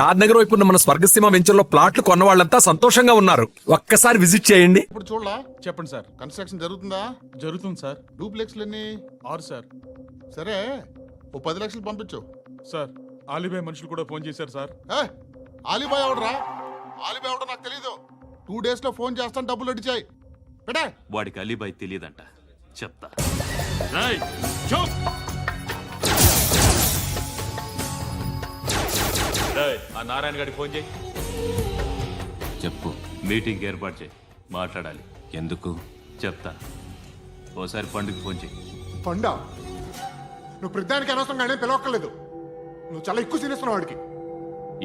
షాద్ నగర్ వైపు ఉన్న మన స్వర్గసీమ వెంచర్లో ప్లాట్లు కొన్న వాళ్ళంతా సంతోషంగా ఉన్నారు. ఒక్కసారి విజిట్ చేయండి. ఇప్పుడు చూడలా చెప్పండి సార్. కన్స్ట్రక్షన్ జరుగుతుందా? జరుగుతుంది సార్. డూప్లెక్స్లు ఎన్ని? 6 సార్. సరే ఓ 10 లక్షలు పంపించు. సార్ ఆలిబాయ్ మనుషులు కూడా ఫోన్ చేశారు సార్. ఆలిబాయ్ ఎవడరా? ఆలిబాయ్ ఎవడో నాకు తెలీదు. 2 days లో ఫోన్ చేస్తాను, డబ్బులు అడిచాయి పెడే. వాడికి అలీబాయ్ తెలియదంట, చెప్తా. ఆ నారాయణ గారికి ఫోన్ చేయి. చెప్పు. మీటింగ్ ఏర్పాటు చేయి, మాట్లాడాలి. ఎందుకు చెప్తా. ఓసారి పండుగ ఫోన్ చేయి. పండా నువ్వు ప్రతిదానికి అనవసరంగానే పిలవక్కర్లేదు. నువ్వు చాలా ఎక్కువ సీనిస్తున్నావు వాడికి.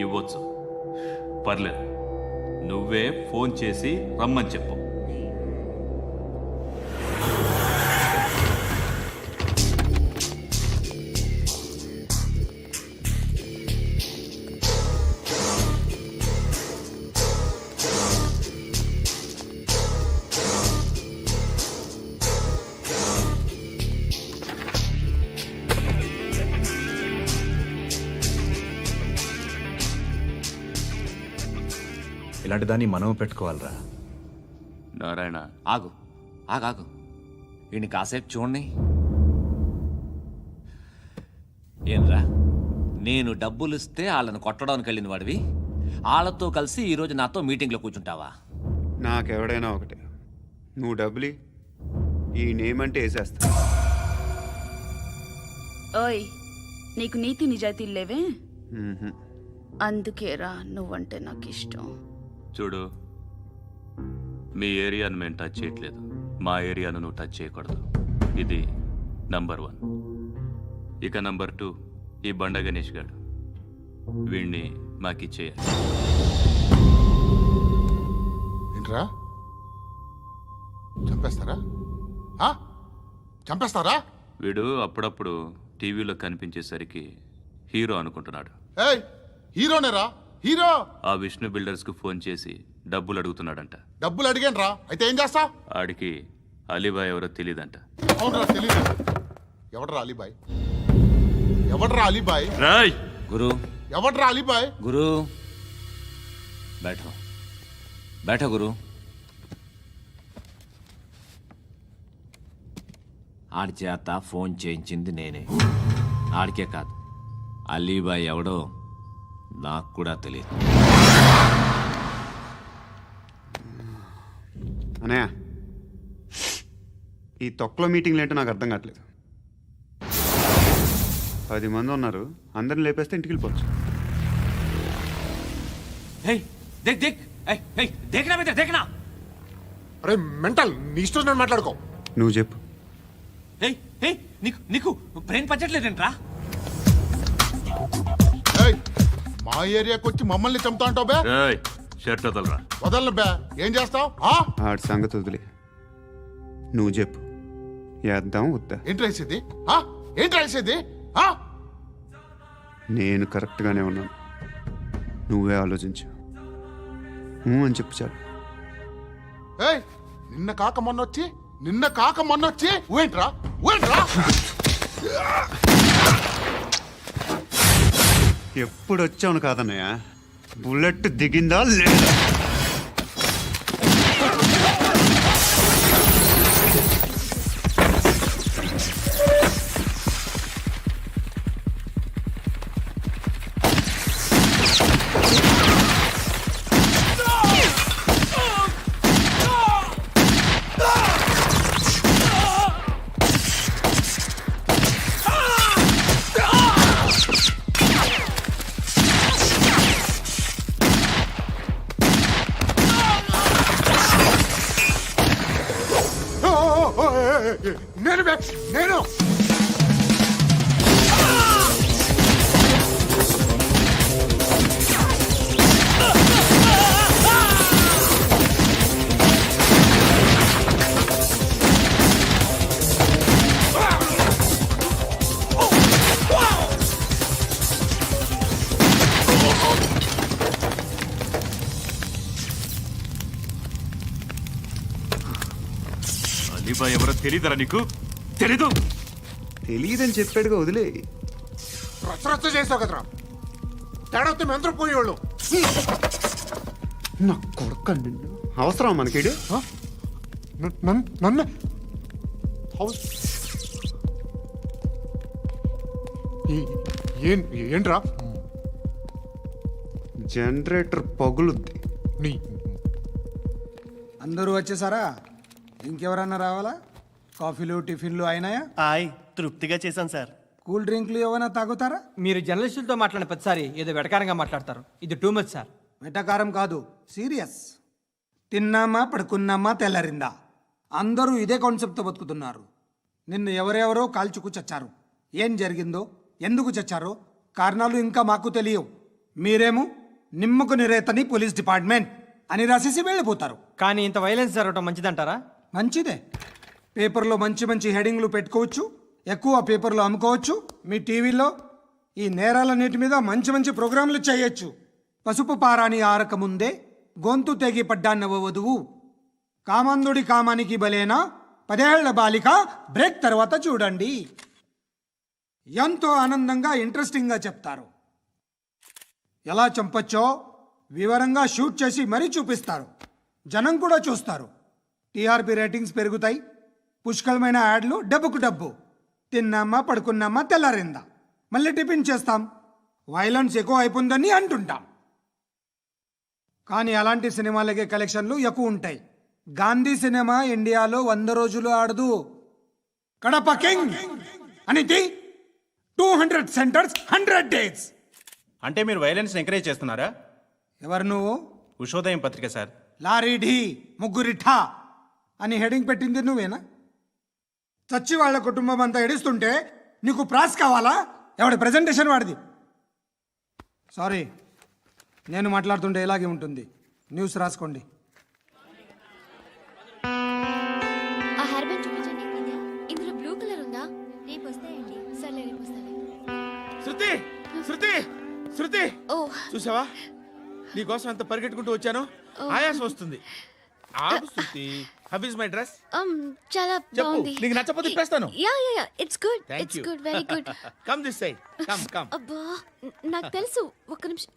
ఇవ్వచ్చు, పర్లేదు. నువ్వే ఫోన్ చేసి రమ్మని చెప్పు. ఇలాంటి దాన్ని మనం పెట్టుకోవాలరా. నారాయణ ఆగు ఆగాగు, వీడిని కాసేపు చూడండి. ఏంరా, నేను డబ్బులు ఇస్తే వాళ్ళని కొట్టడానికి వెళ్ళిన వాడివి, వాళ్ళతో కలిసి ఈరోజు నాతో మీటింగ్లో కూర్చుంటావా? నాకెవడైనా ఒకటే. నువ్వు డబ్బులి, ఈ నేమ్ అంటే వేసేస్తా. ఓయ్, నీకు నీతి నిజాయితీలు లేవే, అందుకేరా నువ్వంటే నాకు ఇష్టం. చూడు, మీ ఏరియాను మేము టచ్ చేయట్లేదు, మా ఏరియాను నువ్వు టచ్ చేయకూడదు. ఇది నంబర్ 1. ఇక నంబర్ 2, ఈ బండ గణేష్ గారు, వీణ్ణి మాకిచ్చేయాలి. ఏంట్రా, చంపేస్తారా? చంపేస్తారా? వీడు అప్పుడప్పుడు టీవీలో కనిపించేసరికి హీరో అనుకుంటున్నాడు. ఏయ్, హీరోనేరా, హీరో. ఆ విష్ణు బిల్డర్స్కు ఫోన్ చేసి డబ్బులు అడుగుతున్నాడంట. డబ్బులు అడిగాను రా, అయితే ఏం చేస్తా? ఆడికి అలీబాయ్ ఎవరో తెలీదంట. అవునరా, తెలీదు. ఎవడరా అలీబాయ్? ఎవడరా అలీబాయ్? రాయ్ గురు, ఎవడరా అలీబాయ్? గురు బైఠో బైఠో గురు. ఆడి చేత ఫోన్ చేయించింది నేనే. ఆడికే కాదు, అలీబాయ్ ఎవడో నాకు కూడా తెలియదు. అనయ్య, ఈ తొక్కలో మీటింగ్లు ఏంటో నాకు అర్థం కావట్లేదు. 10 మంది ఉన్నారు, అందరిని లేపేస్తే ఇంటికి వెళ్ళిపోవచ్చు. అరే మెంటల్, నీ ఇష్టం నేను మాట్లాడుకో. నువ్వు చెప్పు. నీకు బ్రెయిన్ పచ్చట్లేదంట్రా? మా ఏరియాకి వచ్చి మమ్మల్ని చంపుతా అంటావు బే? రాయ్ షర్ట్ వదలరా. వదలను బే. ఏం చేస్తావు? ఆడి సంగతి వదిలే, నువ్వు చెప్పు. వేద్దాం వద్దా? ఏంటి రాసేది? ఏంటి రాసేది? నేను కరెక్ట్గానే ఉన్నాను, నువ్వే ఆలోచించు. అని చెప్పు చాలు. ఏయ్, నిన్న కాక మొన్నొచ్చి ఊయంట్రా. ఎప్పుడు వచ్చావును కాదన్నయ్య, బుల్లెట్ దిగిందా లేదా? నేను అలీబాయ్ ఎవరో తెలీదరా నీకు? తెలీదు? తెలియదని చెప్పాడుగా, వదిలే. రచ్చ చేసావు కదరా. తేడా వస్తే మేము అందరూ పోయేవాళ్ళు. నా కొడుకు నిన్ను అవసరం మనకిడు. నన్ను హౌస్ ఏంట్రా జనరేటర్ పగులుద్ది. నీ అందరూ వచ్చేసారా? ఇంకెవరన్నా రావాలా? కాఫీలు టిఫిన్లు అయినాయా? ఆయ్ తృప్తిగా చేశాను సార్. కూల్ డ్రింక్లు ఏమైనా తాగుతారా? మీరు జర్నలిస్టులతో మాట్లాడిన ప్రతిసారి ఏదో వెటకారంగా మాట్లాడతారు. ఇది టూ మచ్ సార్. వెటకారం కాదు, సీరియస్. తిన్నామా పడుకున్నామా తెల్లరిందా, అందరూ ఇదే కాన్సెప్ట్తో బతుకుతున్నారు. నిన్ను ఎవరెవరో కాల్చుకు చచ్చారు. ఏం జరిగిందో, ఎందుకు చచ్చారో కారణాలు ఇంకా మాకు తెలియవు. మీరేమో నిమ్మకు నిరేతని పోలీస్ డిపార్ట్మెంట్ అని రాసేసి వెళ్ళిపోతారు. కానీ ఇంత వైలెన్స్ జరగడం మంచిదంటారా? మంచిదే. పేపర్లో మంచి మంచి హెడింగ్లు పెట్టుకోవచ్చు, ఎక్కువ పేపర్లు అమ్ముకోవచ్చు. మీ టీవీలో ఈ నేరాలన్నిటి మీద మంచి మంచి ప్రోగ్రాంలు చేయొచ్చు. పసుపు పారాని ఆరక ముందే గొంతు తెగి పడ్డాన్నవ వధువు, కామందుడి కామానికి బలేనా 10 ఏళ్ల బాలిక బ్రేక్ తర్వాత చూడండి. ఎంతో ఆనందంగా ఇంట్రెస్టింగ్గా చెప్తారు. ఎలా చంపచ్చో వివరంగా షూట్ చేసి మరీ చూపిస్తారు. జనం కూడా చూస్తారు. టీఆర్పీ రేటింగ్స్ పెరుగుతాయి. పుష్కలమైన యాడ్లు, డబ్బుకు డబ్బు. తిన్నామా పడుకున్నామా తెల్లారిందా, మళ్ళీ టిఫిన్ చేస్తాం. వైలెన్స్ ఎక్కువ అయిపోయిందని అంటుంటాం. కానీ అలాంటి సినిమాలకే కలెక్షన్లు ఎక్కువ ఉంటాయి. గాంధీ సినిమా ఇండియాలో 100 రోజులు ఆడదు. కడప కింగ్ అనితి 200 సెంటర్స్ 100 డేస్. అంటే మీరు వైలెన్స్ ఎంకరేజ్ చేస్తున్నారా? ఎవరు నువ్వు? ఉషోదయం పత్రిక సార్. లారీ ఢీ ముగ్గురిఠా అని హెడింగ్ పెట్టింది నువ్వేనా? చచ్చి వాళ్ళ కుటుంబం అంతా ఎడుస్తుంటే నీకు ప్రాస్ కావాలా? ఎవడి ప్రెజెంటేషన్ వాడిది. సారీ, నేను మాట్లాడుతుంటే ఇలాగే ఉంటుంది. న్యూస్ రాసుకోండి. ఆ హెయిర్ బ్యాండ్ చూపించండి. ఇందులో బ్లూ కలర్ ఉందా? రేపు వస్తాయండి. సర్లే రేపు వస్తాను. శృతి శృతి శృతి, ఓ చూసావా నీకోసం ఎంత పరిగెట్టుకుంటూ వచ్చాను. ఆయాసం వస్తుంది. ఆగు Shruti. How is my dress? చాలా చెప్పు. బాగుంది. నీకు నచ్చకపోతే తిప్పేస్తాను. Ya ya ya, it's good. Thank it's you. Good, very good. Come this side. Come. అబ్బా, నాకు తెలుసు. ఒక్క నిమిషం.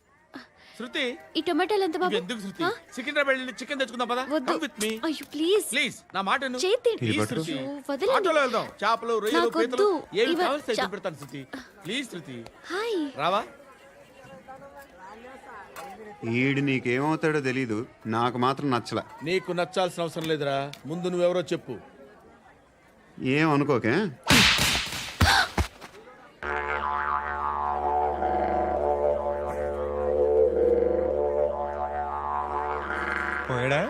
శృతి, ఈ టొమాటోలు ఎంత బాబు? ఎందుకు శృతి? ఆ? సికింద్రాబాద్ వెళ్ళి చికెన్ తెచ్చుకుందాం పదా. వద్దు. కమ్ విత్ మీ అయ్యో ప్లీజ్ ప్లీజ్. నా మాట విను. చేతి Please, శృతి. అయ్యో, వదలండి. ఆటోలో వెళ్దాం. చేపలు, రొయ్యలు, నాకు పీతలు వద్దు. ఏమి ఇవ- కావాల్సి చా- పెడతాను శృతి. Please Shruti, hi. రావా? ఈడు నీకేమవుతాడో తెలీదు, నాకు మాత్రం నచ్చలా. నీకు నచ్చాల్సిన అవసరం లేదురా. ముందు నువ్వెవరో చెప్పు. ఏం అనుకోకే. పోయాడా?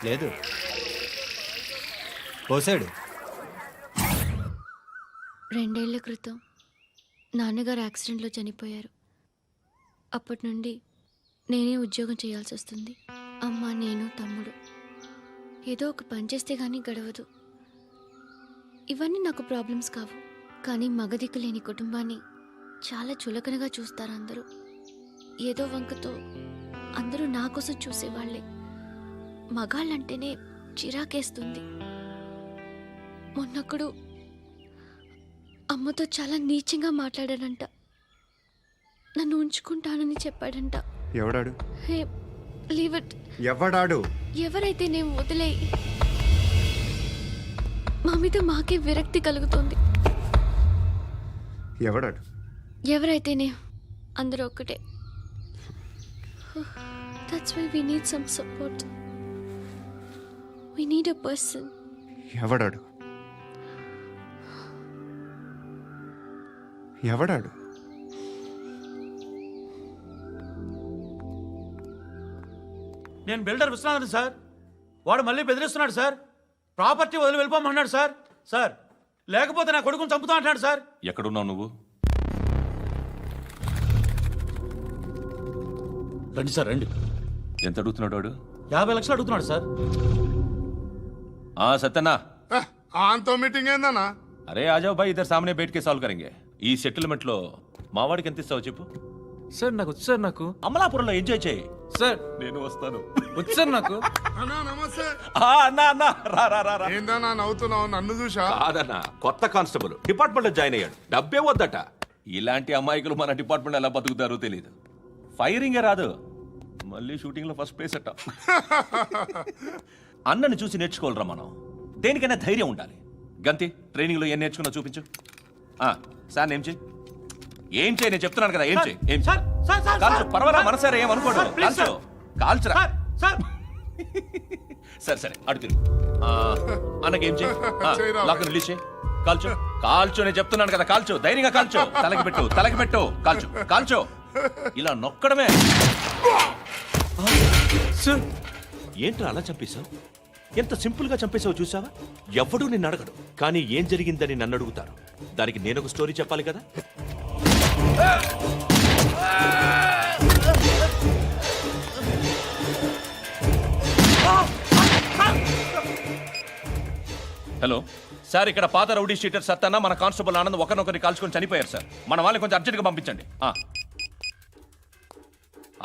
లేదు, పోసాడు. 2 ఏళ్ల క్రితం నాన్నగారు యాక్సిడెంట్లో చనిపోయారు. అప్పటి నుండి నేనే ఉద్యోగం చేయాల్సి వస్తుంది. అమ్మ, నేను, తమ్ముడు. ఏదో ఒక పని చేస్తే కానీ గడవదు. ఇవన్నీ నాకు ప్రాబ్లమ్స్ కావు. కానీ మగదిక్కు లేని కుటుంబాన్ని చాలా చులకనగా చూస్తారు అందరూ. ఏదో వంకతో అందరూ నా కోసం చూసేవాళ్లే. మగాళ్ళంటేనే చిరాకేస్తుంది. మొన్నప్పుడు అమ్మతో చాలా నీచంగా మాట్లాడాడంట. నన్ను ఉంచుకుంటానని చెప్పాడంట. ఎవడాడు? హే, లీవ్ ఇట్. ఎవడాడు? ఎవరైతే నేను వదిలేయి. మా మీద మాకే విరక్తి కలుగుతుంది. ఎవడాడు? ఎవరైతేనే అందరూ ఒక్కటే. That's why we need some support. We need a person. ఎవడాడు? ఎవడాడు? నేను బిల్డర్ విశ్వనాథన్ సార్. వాడు మళ్ళీ బెదిరిస్తున్నాడు సార్. ప్రాపర్టీ వదిలి వెళ్ళిపోమన్నాడు సార్. సార్, లేకపోతే నా కొడుకుని చంపుతా అంటున్నాడు సార్. ఎక్కడున్నావు నువ్వు? రండి సార్, రండి. ఎంత అడుగుతున్నాడు వాడు? 50 లక్షలు అడుగుతున్నాడు సార్. సత్యనా, ఆంతో మీటింగ్ ఏందన్నా? అరే ఆజావ్ భాయ్, ఇద్దరు సామనే బయట కే సాల్వ్ కరెంగే. ఈ సెటిల్మెంట్ లో మావాడికి ఎంత ఇస్తావు చెప్పు. సార్ నాకు వచ్చు సార్. నాకు అమలాపురంలో ఎంజాయ్ చేయి సార్. నేను వస్తాను. వచ్చు సార్ నాకు. అన్నా నమస్తే. అన్నా రా. ఏందన్నా నవ్వుతున్నావు? నన్ను చూసా? కాదన్నా, కొత్త కానిస్టేబుల్ డిపార్ట్మెంట్ లో జాయిన్ అయ్యాడు. డబ్బే వద్దట. ఇలాంటి అమాయకులు మన డిపార్ట్మెంట్ ఎలా బతుకుతారో తెలియదు. ఫైరింగే రాదు మళ్ళీ షూటింగ్లో ఫస్ట్ ప్లేస్ అట్ట అన్నని చూసి నేర్చుకోవాలరా మనం. దేనికైనా ధైర్యం ఉండాలి. గంతి ట్రైనింగ్లో ఏం నేర్చుకున్నా చూపించు. సార్ ఏం చేయి ఏం చేయి నేను చెప్తున్నాను కదా. ఏం చేయి ఏం సార్, సార్, సార్, కాల్చు సార్, పర్వాలా సార్, మనసారా ఏమనుకోడు. సార్, ప్లీజ్, కాల్చు కాల్చురా. Sir, sir. సరే సరే అడు తిరుగు. అన్నకేం చేయి లాక్ రిలీజ్ చేయి. కాల్చు కాల్చు నేను చెప్తున్నాను కదా. కాల్చు ధైర్యంగా కాల్చు. తలకి పెట్టు కాల్చు కాల్చు. ఇలా నొక్కడమే. ఏంట్రా అలా చంపేశావు? ఎంత సింపుల్ గా చంపేశావు చూసావా? ఎవడూ నిన్ను అడగడు, కానీ ఏం జరిగిందని నన్ను అడుగుతారు. దానికి నేను ఒక స్టోరీ చెప్పాలి కదా. హలో సార్, ఇక్కడ పాత రౌడీ షీటర్ సత్తన్న మన కానిస్టేబుల్ ఆనంద్ ఒకరినొకరిని కాల్చుకొని చనిపోయారు సార్. మన వాళ్ళని కొంచెం అర్జెంట్గా పంపించండి.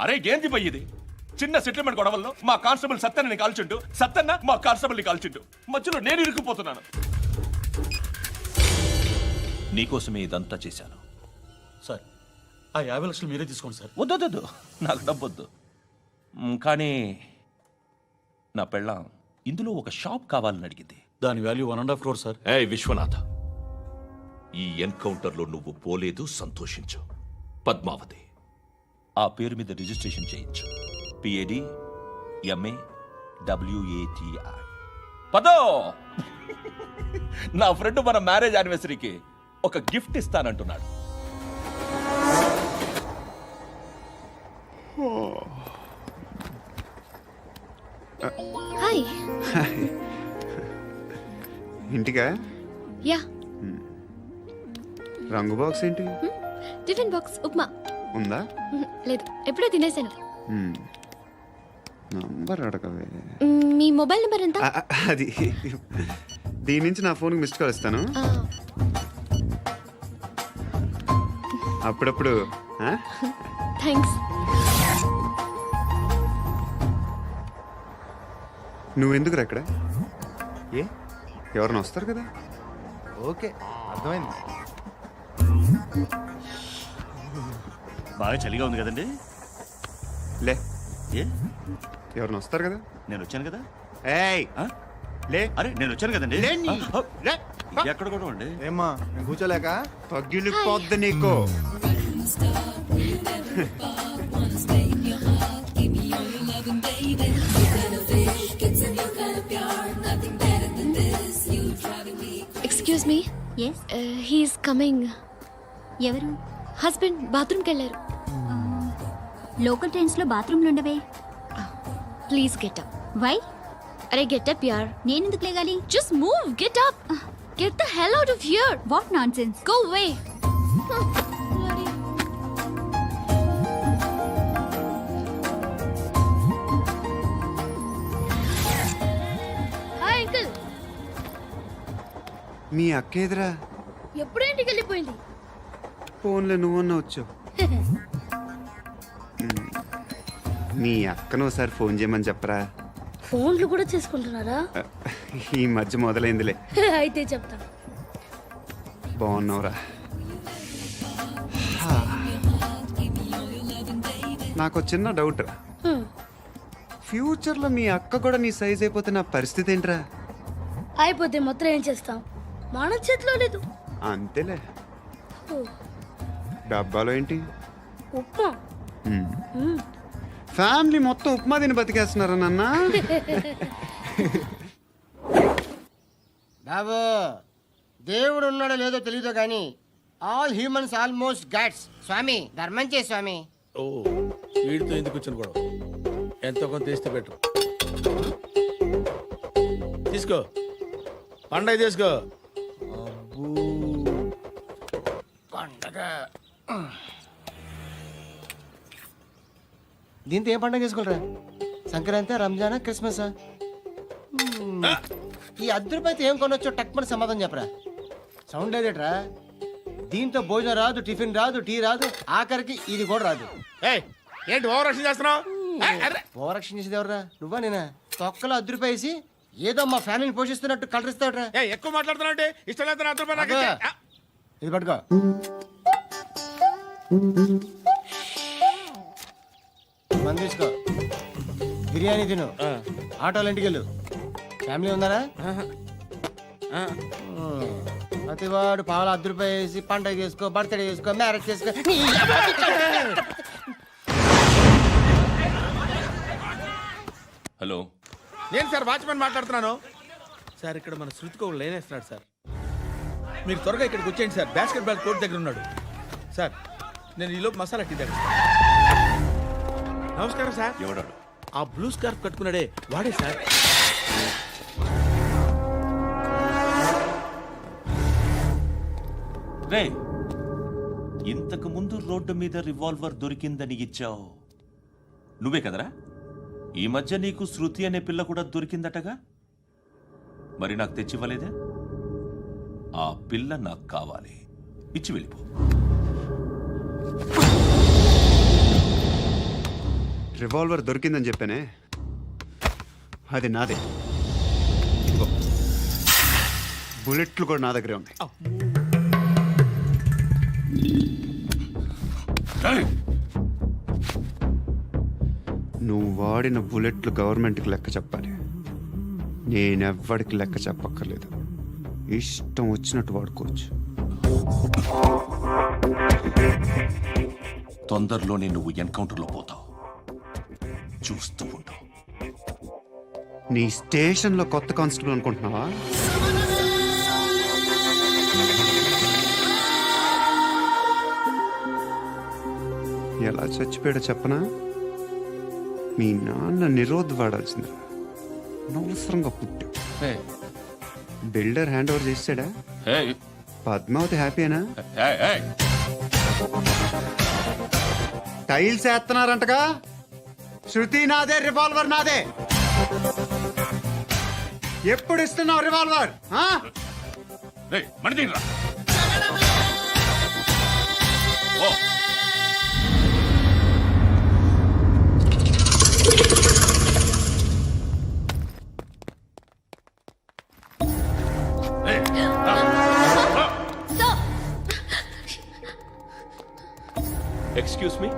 అరే ఏంది పోయి ఇది? చిన్న సెటిల్మెంట్ గొడవల్లో మా కానిస్టేబుల్ సత్తన్నని కాల్చుంటూ, సత్తన్న మా కానిస్టేబుల్ని కాల్చుంటూ మధ్యలో నేను ఇరుక్కుపోతున్నాను. నీకోసమే ఇదంతా చేశాను. సార్ ఆ 50 లక్షలు మీరే తీసుకోండి సార్. వద్దొద్దు, నాకు డబ్బొద్దు. కానీ నా పెళ్ళాం ఇందులో ఒక షాప్ కావాలని అడిగింది. దాని వాల్యూ 1.5 crore సార్. విశ్వనాథ, ఈ ఎన్కౌంటర్లో నువ్వు పోలేదు, సంతోషించు. పద్మావతి ఆ పేరు మీద రిజిస్ట్రేషన్ చేయించు. PAD MA WATI. పదో, నా ఫ్రెండ్ మన మ్యారేజ్ యానివర్సరీకి ఒక గిఫ్ట్ ఇస్తానంటున్నాడు. హాయ్. ఇంటికా? యా. రంగు బాక్స్ ఏంటి? Tiffin box upma. ఉందా? లేదు, ఎప్పుడో తినేసాను. నంబర్ అడగవే. మీ మొబైల్ నెంబర్ ఎంత? అది దీని నుంచి నా ఫోన్కి మిస్డ్ కాల్ ఇస్తాను. అప్పుడప్పుడు. థ్యాంక్స్. నువ్వెందుకురా ఇక్కడ? ఏ ఎవరైనా వస్తారు కదా. ఓకే, అర్థమైంది. బాగా చలిగా ఉంది కదండి. లే, ఏ ఎవరైనా వస్తారు కదా. నేను వచ్చాను కదా. ఏయ్ లే. అరే నేను వచ్చాను కదండి. లే. ఎక్కడ కూడా అండి. ఏమ్మా నేను కూర్చోలేక? తగ్గిలిపోద్ది నీకు. Excuse me. He's coming. ఎవరు? హస్బెండ్ బాత్రూమ్కి వెళ్ళారు. లోకల్ ట్రైన్స్ లో బాత్రూమ్లు ఉండవే. Please get up. వై? అరే గెట్ అప్ యార్. నేనెందుకు లేగాలి? Just move, get up. Get the hell out of here. What nonsense. Go away. Hi uncle. మీ అక్క ఎదురా? ఎప్పుడు ఇంటికి వెళ్ళిపోయింది? ఫోన్లో నువ్వన్నా వచ్చావు. మీ అక్కను ఒకసారి ఫోన్ చేయమని చెప్పరా. ఫోన్లు కూడా చేసుకుంటున్నారా? ఈ మధ్య మొదలైందిలే. అయితే చెప్తా. బాగున్నావురా? నాకు చిన్న డౌట్ రా. ఫ్యూచర్లో మీ అక్క కూడా నీ సైజ్ అయిపోతే నా పరిస్థితి ఏంట్రా? అయిపోతే మొత్తం ఏం చేస్తాం? మన చేతిలో లేదు. అంతేలే. డబ్బాలో ఏంటి? ఉప్మా. ఫ్యామిలీ మొత్తం ఉప్మా తిని బతికేస్తున్నారా నాన్న? బాబు, దేవుడు ఉన్నాడో లేదో తెలియదు కానీ ఆల్ హ్యూమన్స్ ఆల్మోస్ట్ గాడ్స్. స్వామి ధర్మం చే స్వామి. ఓ వీడితో ఎందుకు వచ్చిన గొడవ? ఎంతో కొంత తీస్తే పెట్టు. తీసుకో, పండగ తీసుకో. పండగ దీంతో ఏం పండగ చేసుకోరా? సంక్రాంతి, రంజానా, క్రిస్మసా? ఈ ₹10 ఏం కొనొచ్చో టక్మని సమాధానం చెప్పరా. సౌండ్ లేదేట్రా? దీంతో భోజనం రాదు, టిఫిన్ రాదు, టీ రాదు, ఆఖరికి ఇది కూడా రాదు. ఏంటి ఓవర్ యాక్షన్ చేస్తున్నావు? ఓవరాక్షన్ చేసేది ఎవరా? నువ్వా నేనా? తొక్కలో ₹10 వేసి ఏదో మా ఫ్యామిలీని పోషిస్తున్నట్టు కలరిస్తాడ్రా. ఎక్కువ మాట్లాడుతున్నావు. ఇష్టం లేదు. ఇది పట్టుకో. మంది తీసుకో, బిర్యానీ తిను, ఆటోలు ఇంటికి వెళ్ళు. ఫ్యామిలీ ఉన్నారా? ప్రతివాడు పావులు ₹10 వేసి పండగ చేసుకో, బర్త్డే చేసుకో, మ్యారేజ్ చేసుకో. హలో, నేను సార్ వాచ్మెన్ మాట్లాడుతున్నాను సార్. ఇక్కడ మన శృతికో లేనేస్తున్నాడు సార్. మీరు త్వరగా ఇక్కడికి వచ్చేయండి సార్. బాస్కెట్ బాల్ కోర్ట్ దగ్గర ఉన్నాడు సార్. నేను ఈలోపు మసాలా టీ దగ్గర. నమస్కారం సార్. ఎవడాడు? ఆ బ్లూ స్కార్ఫ్ కట్టుకున్నాడే వాడే సార్. రే, ఇంతకు ముందు రోడ్డు మీద రివాల్వర్ దొరికిందని ఇచ్చావు నువ్వే కదరా? ఈ మధ్య నీకు శృతి అనే పిల్ల కూడా దొరికిందటగా, మరి నాకు తెచ్చివ్వలేదే? ఆ పిల్ల నాకు కావాలి, ఇచ్చి వెళ్ళిపో. రివాల్వర్ దొరికిందని చెప్పానే, అది నాదే. ఇదిగో, బుల్లెట్లు కూడా నా దగ్గరే ఉన్నాయి. నువ్వు వాడిన బుల్లెట్లు గవర్నమెంట్కి లెక్క చెప్పాలి. నేనెవ్వడికి లెక్క చెప్పక్కర్లేదు. ఇష్టం వచ్చినట్టు వాడుకోవచ్చు. తొందరలోనే నువ్వు ఎన్కౌంటర్లో పోతావు, చూస్తూ ఉంటావు. నీ స్టేషన్లో కొత్త కానిస్టేబుల్ అనుకుంటున్నావా? ఎలా చచ్చిపోయాడో చెప్పనా? మీ నాన్న నిరోధ్ వాడాల్సిందిరా, అనవసరంగా పుట్టావు. బిల్డర్ హ్యాండ్ ఓవర్ చేసాడా? పద్మావతి హ్యాపీనా? టైల్స్ వేస్తున్నారంటగా. శృతి నాదే, రివాల్వర్ నాదే. ఎప్పుడు ఇస్తున్నావు రివాల్వర్? ఎక్స్క్యూజ్ మీ,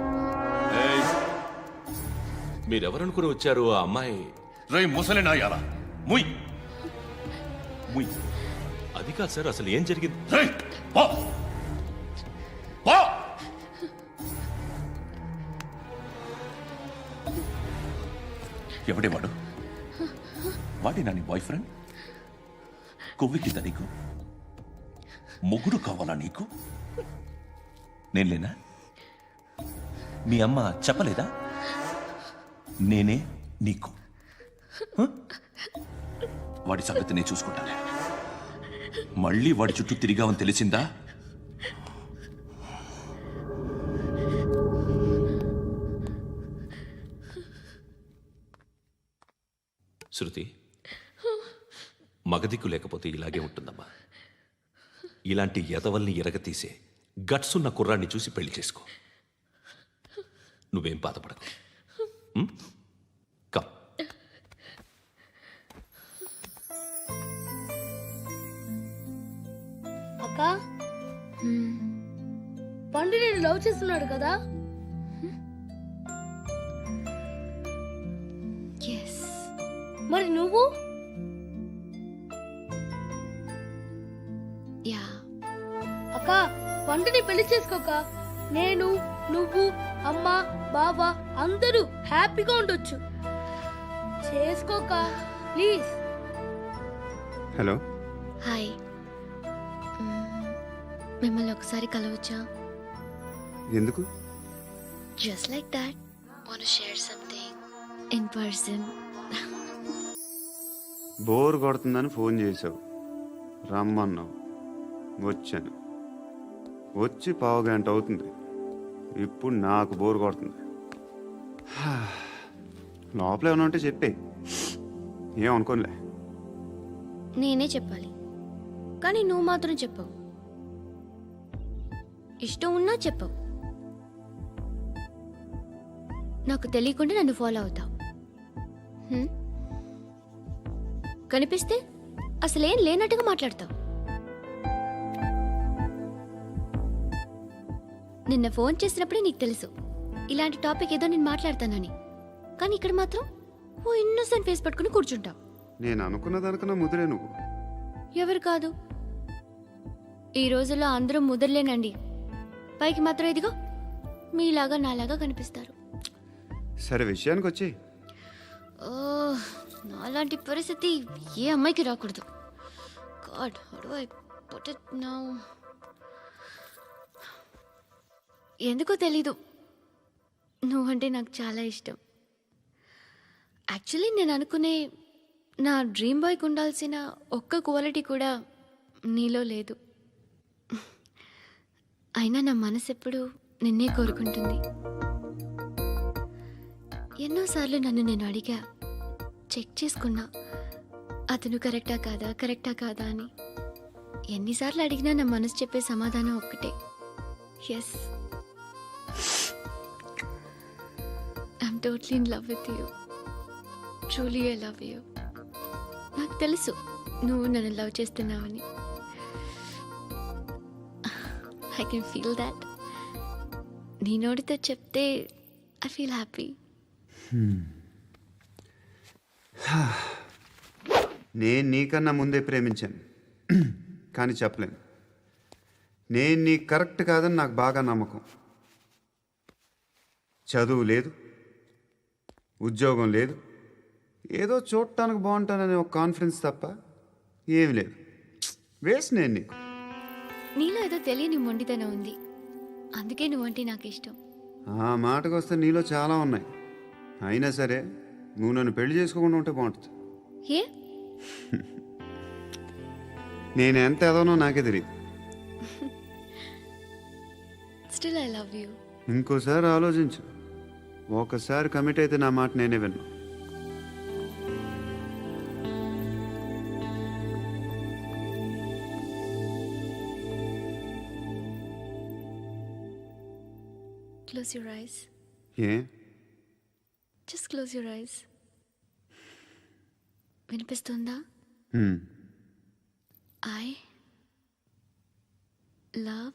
మీరెవరనుకుని వచ్చారు? ఆ అమ్మాయి రేయ్ ముసలి నాయాలా, ముయ్ ముయ్. అది కాదు సార్, అసలు ఏం జరిగింది? రేయ్, పో పో. ఎవడే వాడు? వాడి నా నీ బాయ్ ఫ్రెండ్? కొవ్వికింద నీకు? మొగుడు కావాలా నీకు? నేను లేనా? మీ అమ్మ చెప్పలేదా నేనే నీకు? వాడి సంగతి నేను చూసుకుంటాను. మళ్ళీ వాడి చుట్టూ తిరిగావని తెలిసిందా? శృతి, మగదిక్కు లేకపోతే ఇలాగే ఉంటుందమ్మా. ఇలాంటి ఎదవల్ని ఎరగతీసే గట్స్ ఉన్న కుర్రాన్ని చూసి పెళ్లి చేసుకో. నువ్వేం బాధపడకు. కమ్. అక్క, పండు నేను లవ్ చేస్తున్నాడు కదా? మరి నువ్వు? యా. అక్క, పండుని పెళ్లి చేసుకోక నేను, నువ్వు, అమ్మ, బావ అందరూ హ్యాపీగా ఉండొచ్చు. చేసుకోక ప్లీజ్. హలో. హాయ్. మిమ్మల్ని ఒకసారి కలవచ్చా? ఎందుకు? Just like that. Want to share something in person. Bore కొడుతుందని ఫోన్ చేసావు, రమ్మన్నావు, వచ్చాను. వచ్చి 1/2 గంట అవుతుంది. ఇప్పుడు నాకు బోర్ కొడుతుంది. లోపల ఏమైనా ఉంటే చెప్పే, ఏమనుకోనిలే. నేనే చెప్పాలి, కానీ నువ్వు మాత్రం చెప్పవు. ఇష్టం ఉన్నా చెప్పవు. నాకు తెలియకుండా నన్ను ఫాలో అవుతావు. కనిపిస్తే అసలేం లేనట్టుగా మాట్లాడతావు. నిన్న ఫోన్ చేసినప్పుడే నీకు తెలుసు ఇలాంటి టాపిక్ ఏదో నేను మాట్లాడతానని. కానీ ఇక్కడ మాత్రం ఓ ఇన్నోసెంట్ ఫేస్ పట్టుకుని కూర్చుంటావు. నేను అనుకున్న దానికన్నా ముదిరే నువ్వు. ఎవరు కాదు, ఈ రోజుల్లో అందరూ ముదరలేనండి. పైకి మాత్రం ఇదిగో మీలాగా నాలాగా కనిపిస్తారు. సరే విషయానికి వచ్చి నాలాంటి పరిస్థితి ఏ అమ్మాయికి రాకూడదు. God, how do I put it now? ఎందుకో తెలీదు, నువ్వంటే నాకు చాలా ఇష్టం. యాక్చువల్లీ నేను అనుకునే నా డ్రీమ్ బాయ్కి ఉండాల్సిన ఒక్క క్వాలిటీ కూడా నీలో లేదు. అయినా నా మనసు ఎప్పుడు నిన్నే కోరుకుంటుంది. ఎన్నోసార్లు నన్ను నేను అడిగా, చెక్ చేసుకున్నా అతను కరెక్టా కాదా అని. ఎన్నిసార్లు అడిగినా నా మనసు చెప్పే సమాధానం ఒక్కటే, yes, I'm totally in love with you. Truly I love you. నాకు తెలుసు నువ్వు నన్ను లవ్ చేస్తున్నావని. I can feel that. నీ నోటితో చెప్తే ఐ ఫీల్ హ్యాపీ. నేను నీకన్నా ముందే ప్రేమించాను, కానీ చెప్పలేను. నేను నీకు కరెక్ట్ కాదని నాకు బాగా నమ్మకం. చదువు లేదు, ఉద్యోగం లేదు, ఏదో చూడటానికి బాగుంటాననే ఒక కాన్ఫిడెన్స్ తప్ప ఏమి లేదు. వేస్ట్ నేను నీకు. నీలో ఏదో తెలియని మొండితనం ఉంది, అందుకే నువ్వంటే నాకు ఇష్టం. ఆ మాటకు వస్తే నీలో చాలా ఉన్నాయి. అయినా సరే నువ్వు నన్ను పెళ్లి చేసుకోకుండా ఉంటే బాగుంటుంది. ఏ? నేను ఎంత ఎదవనో నాకే తెలియదు. Still I love you. ఇంకోసారి ఆలోచించు. ఒకసారి కమిట్ అయితే నా మాట నేనే విన్నా. Close your eyes. A? Just close your eyes. వినిపిస్తుందా? I love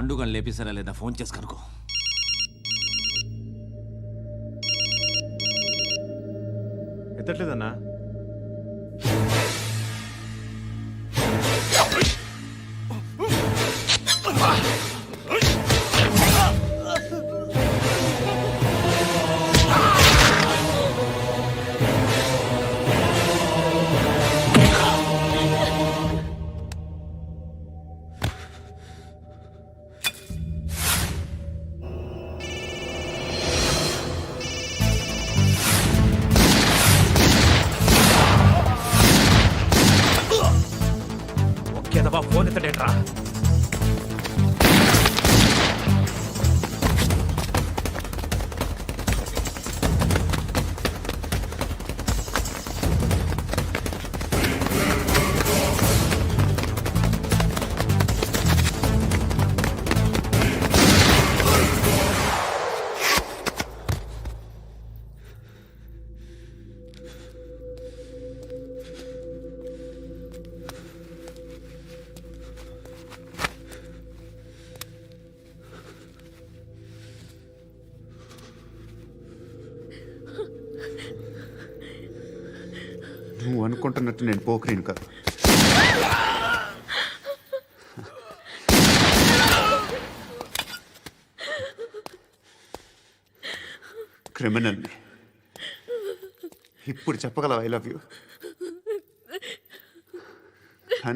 పండుగను లేపిస్తారా లేదా ఫోన్ చేసి కనుకో. ఎత్తట్లేదన్నా. ఒకేదవా ఫోన్ ఎత్తడేట్రా. నువ్వు అనుకుంటున్నట్టు నేను పోకరీని కాదు. క్రిమినల్ని. ఇప్పుడు చెప్పగలవు ఐ లవ్ యూ.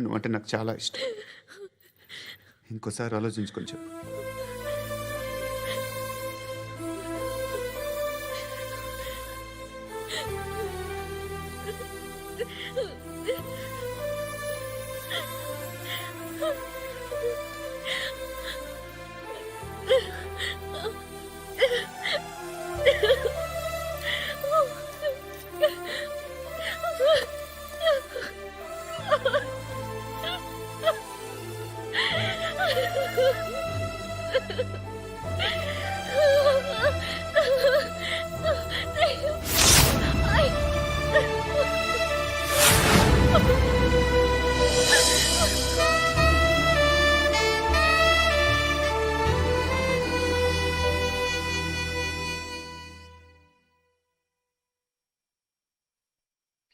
నువ్వు అంటే నాకు చాలా ఇష్టం. ఇంకోసారి ఆలోచించుకొని చెప్పు.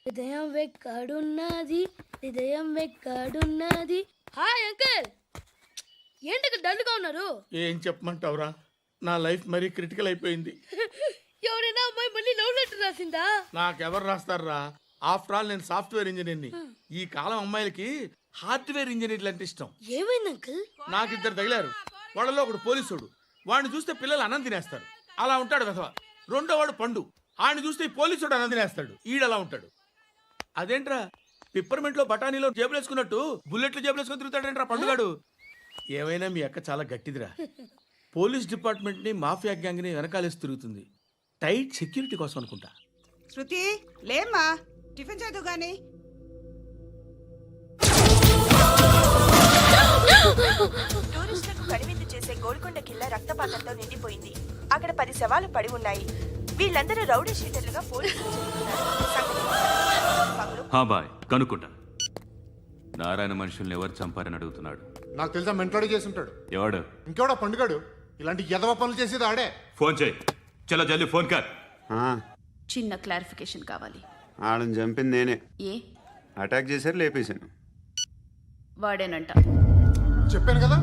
హృదయం వెక్కడున్నది, హృదయం వెక్కడున్నది. హాయ్ అంకుల్, ఏంటి డల్గా ఉన్నారు? ఏం చెప్పమంటావురా, నా లైఫ్ మరీ క్రిటికల్ అయిపోయింది. ఎవరైనా అమ్మాయి మళ్ళీ లవ్ లెటర్ రాసిందా? నాకెవరు రాస్తారా? ఆఫ్టర్ ఆల్ నేను సాఫ్ట్వేర్ ఇంజనీర్ని. ఈ కాలం అమ్మాయిలకి హార్డ్వేర్ ఇంజనీర్లు అంటే ఇష్టం. ఏమైంది అంకుల్? నాకు ఇద్దరు తగిలారు. వాళ్ళలో ఒకడు పోలీసుడు. వాడిని చూస్తే పిల్లలు అన్నం తినేస్తారు, అలా ఉంటాడు వెధవ. రెండో వాడు పండు. ఆయన చూస్తే ఈ పోలీసుడు అన్నం తినేస్తాడు, ఈడలా ఉంటాడు. అదేంట్రా, పిప్పర్మెంట్ లో బఠానీలో జేబులు వేసుకున్నట్టు బుల్లెట్లు జేబులు వేసుకుని తిరుగుతాడేంట్రా పండుగాడు. ఏమైనా మీ అక్క చాలా గట్టిదిరా. పోలీస్ డిపార్ట్మెంట్ ని మాఫియా గ్యాంగ్ ని వెనకాలేసి తిరుగుతుంది. టైట్ సెక్యూరిటీ కోసం అనుకుంటా. శృతి లేమ్మా, టిఫిన్ చేద్దు గాని. టూరిస్టులకు కనువిందు చేసే గోల్కొండ కిల్లా రక్తపాతంతో నిండిపోయింది. అక్కడ 10 శవాలు పడి ఉన్నాయి. వీళ్ళందరూ రౌడీ షీటర్లుగా పోలీసులు బాయ్ కనుక్కుంటా. నారాయణ మనుషుల్ని ఎవరు చంపారని అడుగుతున్నాడు. నాకు తెలుసా మెంటోడి చేసి ఉంటాడు. ఎవడు? ఇంకెవడా పండుగాడు. ఇలాంటి ఎదవ పనులు చేసేది ఆడే. ఫోన్ చేయి. చలో జల్దీ ఫోన్ కర్. చిన్న క్లారిఫికేషన్ కావాలి. ఆడని చంపింది నేనే. ఏ అటాక్ చేశారు, లేపేశాను. వాడేనంట. చెప్పాను కదా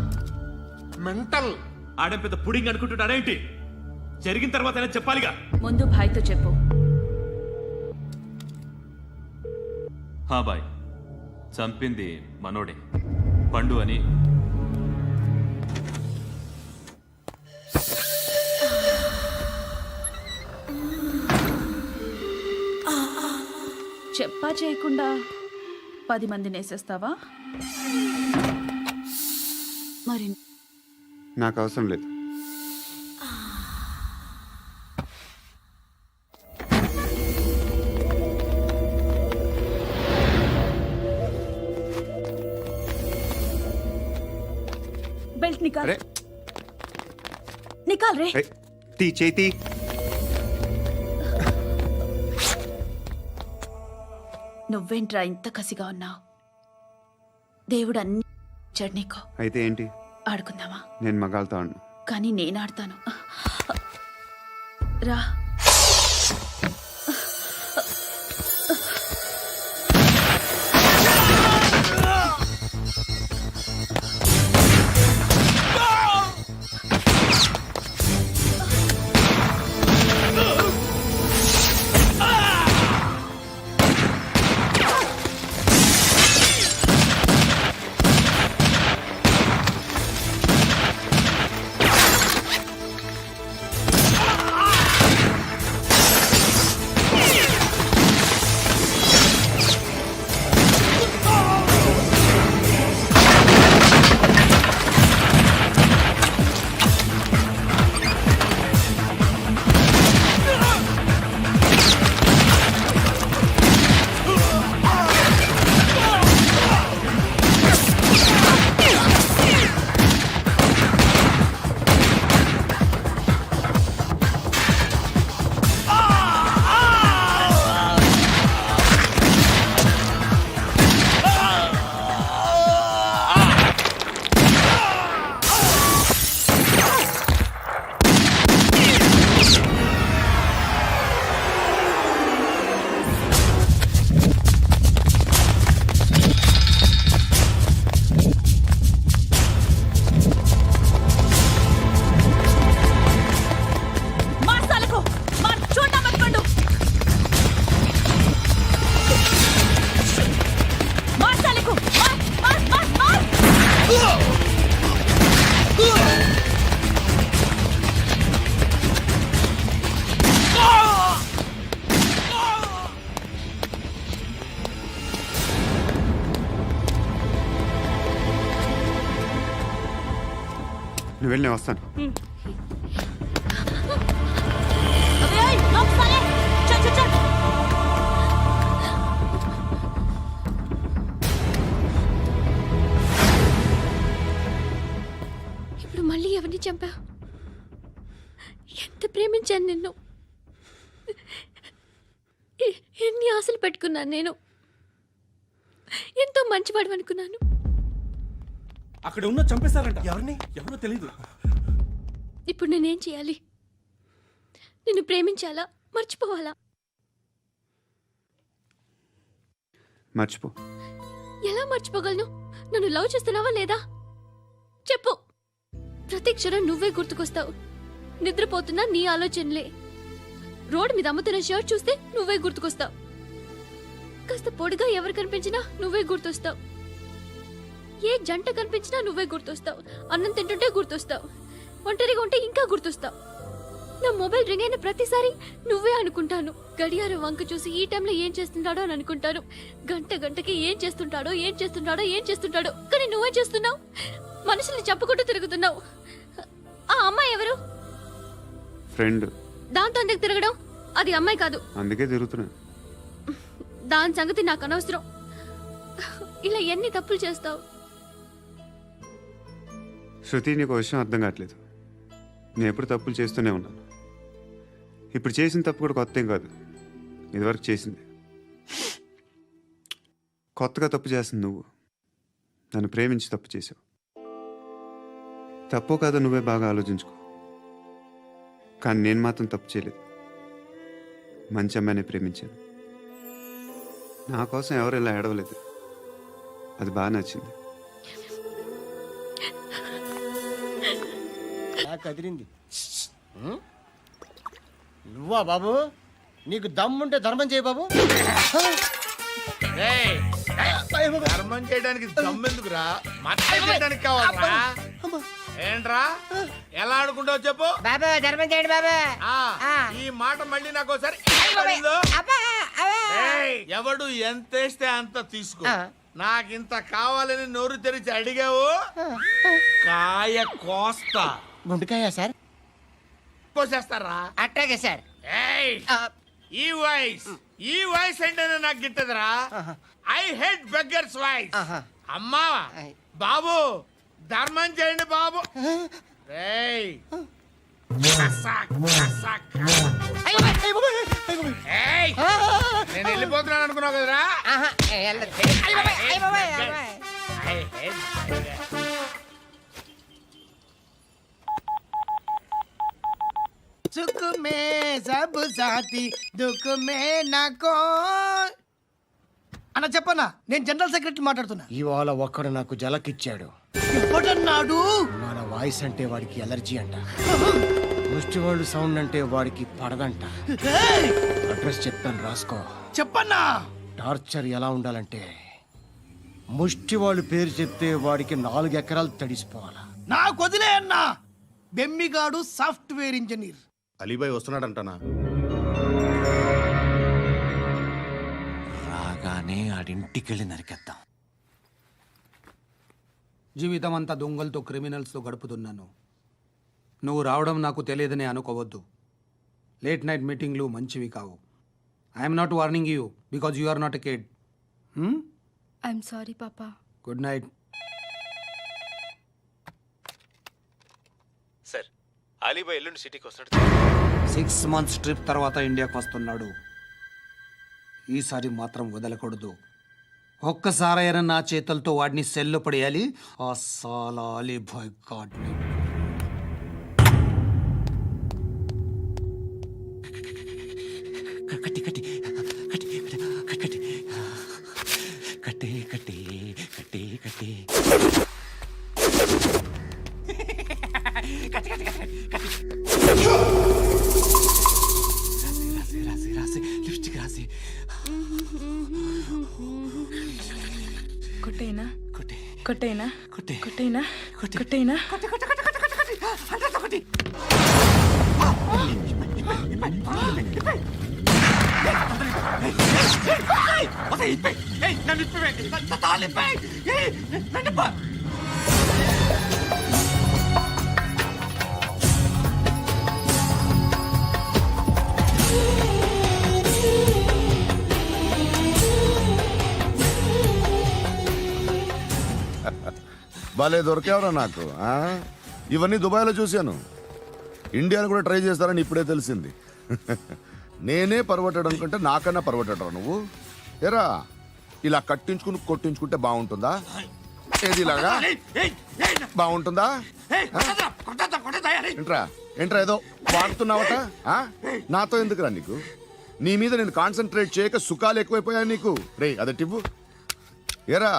మెంటల్. ఆడే పెద్ద పుడింగ్ అనుకుంటున్నాడేంటి? జరిగిన తర్వాత అయినా చెప్పాలిగా. ముందు భాయ్తో చెప్పు. బాయ్, చంపింది మనోడే, పండు అని. చెప్పా చేయకుండా 10 మందిని వేసేస్తావా? మరి నాకు అవసరం లేదు. బెల్ట్ నికాల్. నికాల్ రే. తీ చేతి. నువ్వేంట్రా ఇంత కసిగా ఉన్నావు? దేవుడు అన్ని ఇచ్చాడు నీకు. అయితే ఏంటి? ఆడుకుందామా? నేను మగాళ్ళతో ఆడను. కానీ నేను ఆడతాను. రా. నువ్వు వెళ్ళి నేను వస్తాను. ఇప్పుడు మళ్ళీ ఎవరిని చంపా? ఎంత ప్రేమించాను నిన్ను, ఎన్ని ఆశలు పెట్టుకున్నాను నేను, ఎంతో మంచివాడు అనుకున్నాను. అక్కడ ఉన్న చంపేస్తారంట. ఎవరిని? ఎవరో తెలీదు. ఇప్పుడు నేనేం చేయాలి? నిన్ను ప్రేమించాలా, మర్చిపోవాలా? మర్చిపో. ఎలా మర్చిపోగలను? నన్ను లవ్ చేస్తున్నావా లేదా చెప్పు. ప్రతి క్షణం నువ్వే గుర్తుకొస్తావు. నిద్రపోతున్నా నీ ఆలోచనలే. రోడ్డు మీద అమ్ముతున్న షర్ట్ చూస్తే నువ్వే గుర్తుకొస్తావు. కాస్త పొడిగా ఎవరు కనిపించినా నువ్వే గుర్తొస్తావు. ఏ జంట కనిపించినా నువ్వే గుర్తొస్తావు. అన్నం తింటుంటే గుర్తొస్తావు. ఒంటరిగా ఉంటే ఇంకా గుర్తొస్తావు. నా మొబైల్ రింగ్ అయిన ప్రతిసారి నువ్వే అనుకుంటాను. గడియారం వంక చూసి ఈ టైంలో ఏం చేస్తుంటాడో అని అనుకుంటాను. గంట గంటకి ఏం చేస్తుంటాడో కానీ నువ్వే చేస్తున్నావు. మనుషుల్ని చంపుకుంటూ తిరుగుతున్నావు. ఆ అమ్మాయి ఎవరు? ఫ్రెండ్. దాంతో ఎందుకు తిరగడం? అది అమ్మాయి కాదు. అందుకే తిరుగుతున్నా. దాని సంగతి నాకు అనవసరం. ఇలా ఎన్ని తప్పులు చేస్తావు? శృతి, నీకు విషయం అర్థం కావట్లేదు. నేను ఎప్పుడు తప్పులు చేస్తూనే ఉన్నాను. ఇప్పుడు చేసిన తప్పు కూడా కొత్త ఏం కాదు, ఇదివరకు చేసింది. కొత్తగా తప్పు చేస్తుంది నువ్వు. నన్ను ప్రేమించి తప్పు చేసావు. తప్పో కాదో నువ్వే బాగా ఆలోచించుకో. కానీ నేను మాత్రం తప్పు చేయలేదు. మంచి అమ్మాయిని ప్రేమించాను. నా కోసం ఎవరు ఇలా ఏడవలేదు. అది బాగా నచ్చింది. కదిరింది. నువ్వా బాబు? నీకు దమ్ముంటే ధర్మం చేయి బాబు. ధర్మం చేయడానికి దమ్మెందుకురా? మతం చేయడానికి కావాలరా? ఏంట్రా ఎలా ఆడుకుంటావు చెప్పు. బాబా ధర్మం చేయండి బాబా. ఈ మాట మళ్ళీ నాకు ఒకసారి ఎవడు ఎంత వేస్తే అంత తీసుకో. నాకింత కావాలని నోరు తెరిచి అడిగావు, కాయ కోస్తా. గుండెకాయ సార్? కోసేస్తారా? అట్టాగే సార్. ఈ వాయిస్ అంటేనే నాకు గిట్టదురా. I hate beggars voice. అమ్మా బాబు ధర్మం చేయండి బాబు. నేను వెళ్ళిపోతున్నాను అనుకున్నావు కదరా. సుఖ మే సబ్ సాథీ దుఃఖ మే నాకో అన్న చెప్పన్నా, నేను జనరల్ సెక్రటరీ మాట్లాడుతున్నా. ఇవాళ ఒక్కడు నాకు జలకిచ్చాడు. ఎవడన్నాడు? మన వాయిస్ అంటే వాడికి ఎలర్జీ అంట, ముష్టి వాళ్ళు సౌండ్ అంటే వాడికి పడదంట. అడ్రస్ చెప్తాను, రాసుకో. చెప్పన్నా. టార్చర్ ఎలా ఉండాలంటే ముష్టి వాళ్ళు పేరు చెప్తే వాడికి 4 ఎకరాలు తడిసిపోవాలా. నాకు వదిలే అన్నా. బెమ్మిగాడు సాఫ్ట్వేర్ ఇంజనీర్. అలీబాయ్ వస్తున్నాడంటనా? రాగానే ఆడింటికెళ్ళి నరికేద్దాం. జీవితం అంతా దొంగలతో క్రిమినల్స్తో గడుపుతున్నాను. నువ్వు రావడం నాకు తెలియదని అనుకోవద్దు. లేట్ నైట్ మీటింగ్లు మంచివి కావు. I'm not warning you because you are not a kid. I'm sorry papa. Good night. Sir, Alibhai ఎల్లుండి సిటీకి వస్తాడు. 6 months ట్రిప్ తర్వాత ఇండియాకి వస్తున్నాడు. ఈసారి మాత్రం వదలకూడదు. ఒక్కసారైనా నా చేతులతో వాడిని సెల్లో పడేయాలి. ఆ సాలా అలీబాయ్ గాడ్ని. కట్టి కట్టి కట్టి కట్టి కట్టి కట్టి కట్టి కట్టి రాసి రాసి రాసి లిప్స్టిక్ రాసి కొట్టేనా కొట్టి కొట్టేనా కొట్టి కొట్టేనా కొట్టి కొట్టేనా కొట్టి కొట్టి కొట్టి కొట్టి కొట్టి కొట్టి కొట్టి భలే దొరికేవరా నాకు. ఇవన్నీ దుబాయ్లో చూశాను. ఇండియాలో కూడా ట్రై చేస్తారని ఇప్పుడే తెలిసింది. నేనే పర్వటాడు అనుకుంటే నాకన్నా పర్వటాడరా నువ్వు. ఎరా ఇలా కట్టించుకుని కొట్టించుకుంటే బాగుంటుందా? ఏది ఇలాగా బాగుంటుందా? ఏంట్రా ఏంట్రా ఏదో వాడుతున్నావట? నాతో ఎందుకురా నీకు? నీ మీద నేను కాన్సన్ట్రేట్ చేయక సుఖాలు ఎక్కువైపోయా నీకు. రే అదటివ్వు. ఎరా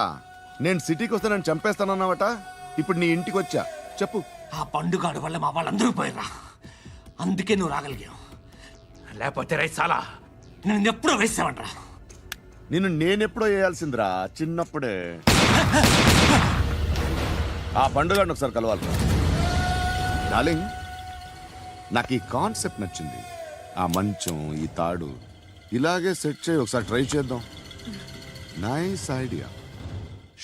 నేను సిటీకి వస్తే నన్ను చంపేస్తానన్నావట. ఇప్పుడు నీ ఇంటికి వచ్చా. చెప్పు. ఆ పండుగాడు వల్ల మా వాళ్ళందరూ పోయిరా. అందుకే నువ్వు రాగలిగావు. లేకపోతే రైసాలా నేను ఎప్పుడో వేసావంట్రా. నిన్ను నేనెప్పుడో వేయాల్సిందిరా, చిన్నప్పుడే. ఆ పండుగను ఒకసారి కలవాలి డార్లింగ్. నాకు ఈ కాన్సెప్ట్ నచ్చింది. ఆ మంచం, ఈ తాడు ఇలాగే సెట్ చేయి. ఒకసారి ట్రై చేద్దాం. Nice idea.